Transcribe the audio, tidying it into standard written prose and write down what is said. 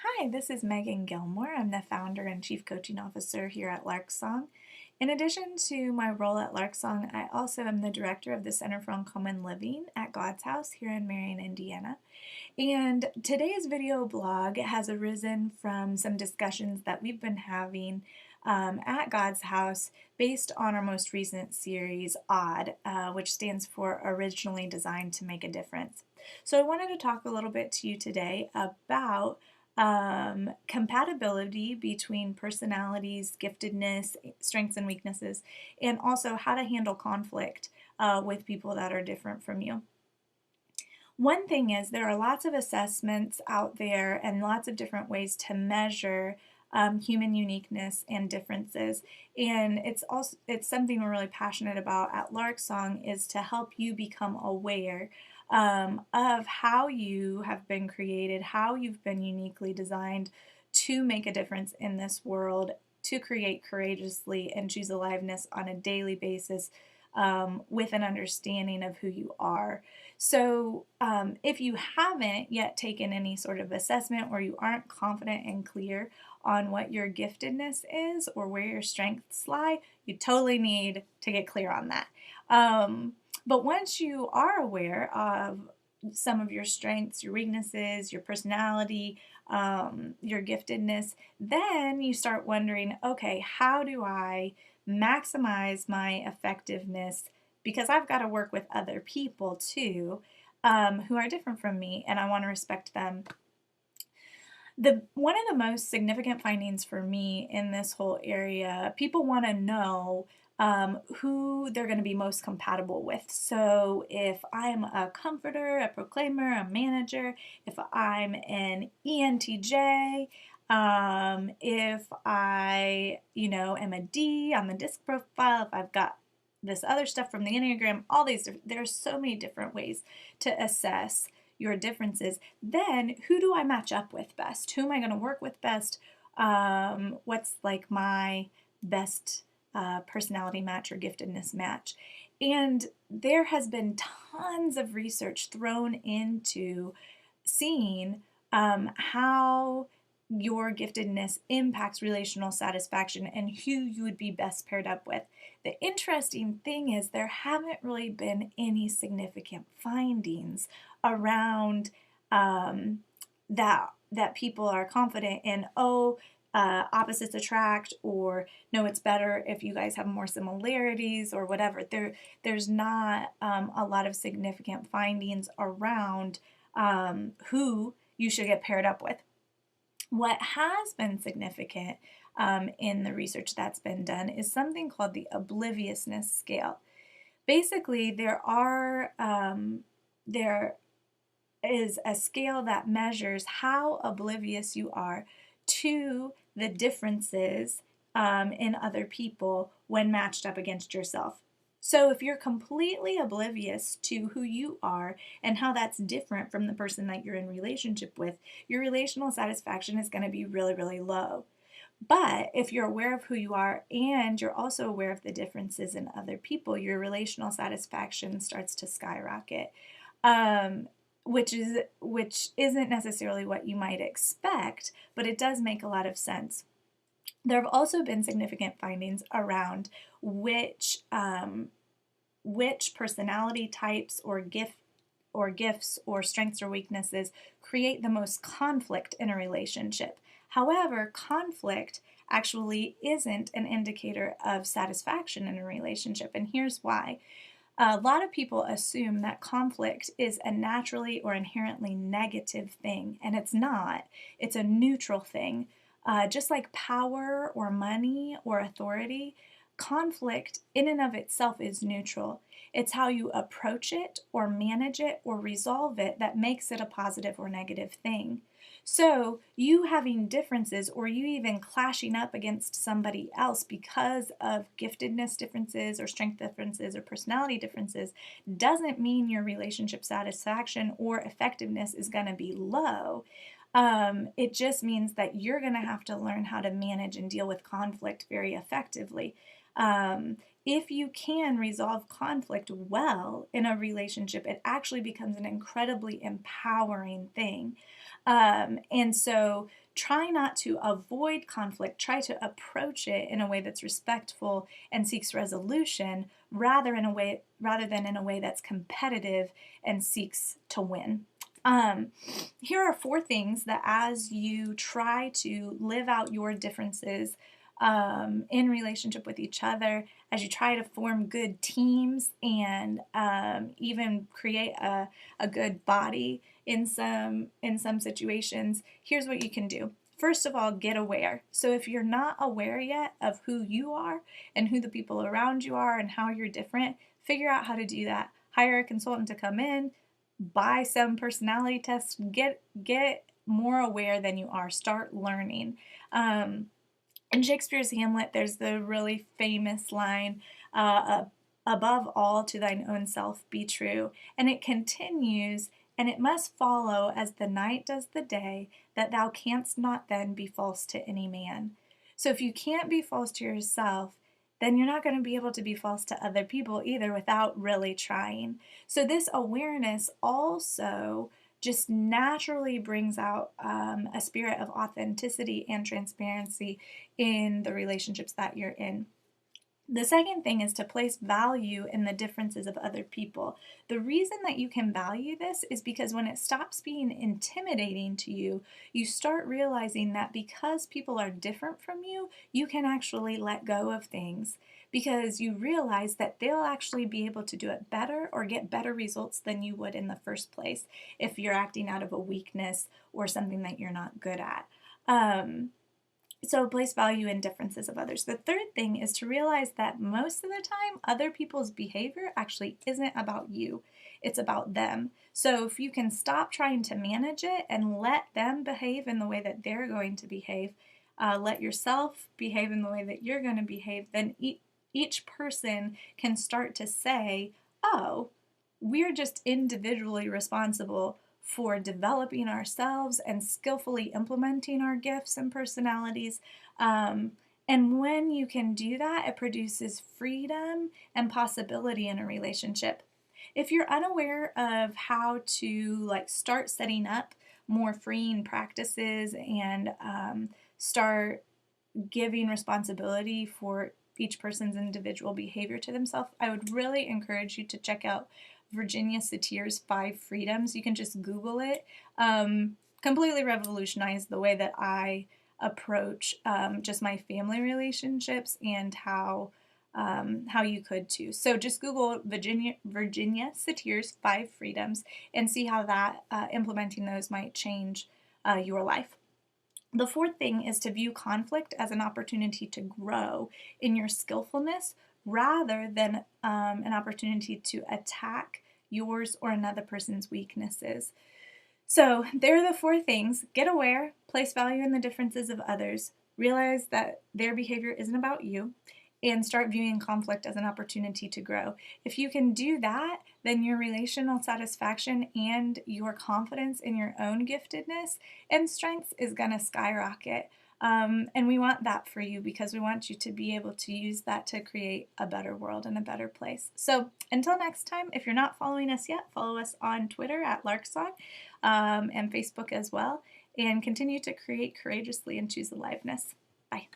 Hi, this is Megan Gilmore. I'm the founder and chief coaching officer here at Lark. In addition to my role at Lark, I also am the director of the Center for Uncommon Living at God's House here in Marion, Indiana. And today's video blog has arisen from some discussions that we've been having at God's House based on our most recent series, ODD, which stands for Originally Designed to Make a Difference. So I wanted to talk a little bit to you today about compatibility between personalities, giftedness, strengths and weaknesses, and also how to handle conflict with people that are different from you. One thing is there are lots of assessments out there and lots of different ways to measure human uniqueness and differences, and it's something we're really passionate about at Lark is to help you become aware of how you have been created, how you've been uniquely designed to make a difference in this world, to create courageously and choose aliveness on a daily basis with an understanding of who you are. So if you haven't yet taken any sort of assessment or you aren't confident and clear on what your giftedness is or where your strengths lie, you totally need to get clear on that. But once you are aware of some of your strengths, your weaknesses, your personality, your giftedness, then you start wondering, okay, how do I maximize my effectiveness? Because I've got to work with other people too, who are different from me, and I want to respect them. One of the most significant findings for me in this whole area, people want to know who they're going to be most compatible with. So if I'm a comforter, a proclaimer, a manager, if I'm an ENTJ, if I, am a D, I'm a disc profile, if I've got this other stuff from the Enneagram, there's so many different ways to assess your differences. Then who do I match up with best? Who am I going to work with best? What's like my best personality match or giftedness match? And there has been tons of research thrown into seeing how your giftedness impacts relational satisfaction and who you would be best paired up with. The interesting thing is there haven't really been any significant findings around that people are confident in, opposites attract, or no, it's better if you guys have more similarities or whatever. There's not a lot of significant findings around who you should get paired up with. What has been significant in the research that's been done is something called the obliviousness scale. Basically, there is a scale that measures how oblivious you are to the differences in other people when matched up against yourself. So if you're completely oblivious to who you are and how that's different from the person that you're in relationship with, your relational satisfaction is going to be really, really low. But if you're aware of who you are and you're also aware of the differences in other people, your relational satisfaction starts to skyrocket, which isn't necessarily what you might expect, but it does make a lot of sense. There have also been significant findings around which personality types or gifts or strengths or weaknesses create the most conflict in a relationship. However, conflict actually isn't an indicator of satisfaction in a relationship, and here's why. A lot of people assume that conflict is a naturally or inherently negative thing, and it's not. It's a neutral thing. Just like power or money or authority, conflict in and of itself is neutral. It's how you approach it or manage it or resolve it that makes it a positive or negative thing. So you having differences or you even clashing up against somebody else because of giftedness differences or strength differences or personality differences doesn't mean your relationship satisfaction or effectiveness is going to be low. It just means that you're going to have to learn how to manage and deal with conflict very effectively. If you can resolve conflict well in a relationship, it actually becomes an incredibly empowering thing. And so try not to avoid conflict, try to approach it in a way that's respectful and seeks resolution rather than in a way that's competitive and seeks to win. Here are 4 things that as you try to live out your differences in relationship with each other, as you try to form good teams and even create a good body in some situations, here's what you can do. First of all, get aware. So if you're not aware yet of who you are and who the people around you are and how you're different, figure out how to do that. Hire a consultant to come in, buy some personality tests, get more aware than you are. Start learning. In Shakespeare's Hamlet, there's the really famous line, above all to thine own self be true. And it continues, and it must follow as the night does the day, that thou canst not then be false to any man. So if you can't be false to yourself, then you're not going to be able to be false to other people either without really trying. So this awareness also just naturally brings out a spirit of authenticity and transparency in the relationships that you're in. The second thing is to place value in the differences of other people. The reason that you can value this is because when it stops being intimidating to you, you start realizing that because people are different from you, you can actually let go of things because you realize that they'll actually be able to do it better or get better results than you would in the first place if you're acting out of a weakness or something that you're not good at. So place value in differences of others. The third thing is to realize that most of the time, other people's behavior actually isn't about you. It's about them. So if you can stop trying to manage it and let them behave in the way that they're going to behave, let yourself behave in the way that you're going to behave, then each person can start to say, oh, we're just individually responsible for developing ourselves and skillfully implementing our gifts and personalities. And when you can do that, it produces freedom and possibility in a relationship. If you're unaware of how to start setting up more freeing practices and start giving responsibility for each person's individual behavior to themselves, I would really encourage you to check out Virginia Satir's 5 Freedoms. You can just Google it. Completely revolutionized the way that I approach just my family relationships and how you could too. So just Google Virginia Satir's 5 Freedoms and see how that implementing those might change your life. The fourth thing is to view conflict as an opportunity to grow in your skillfulness rather than an opportunity to attack yours or another person's weaknesses. So there are the 4 things. Get aware, place value in the differences of others, realize that their behavior isn't about you, and start viewing conflict as an opportunity to grow. If you can do that, then your relational satisfaction and your confidence in your own giftedness and strengths is going to skyrocket. And we want that for you because we want you to be able to use that to create a better world and a better place. So until next time, if you're not following us yet, follow us on Twitter at Larksong and Facebook as well, and continue to create courageously and choose aliveness. Bye.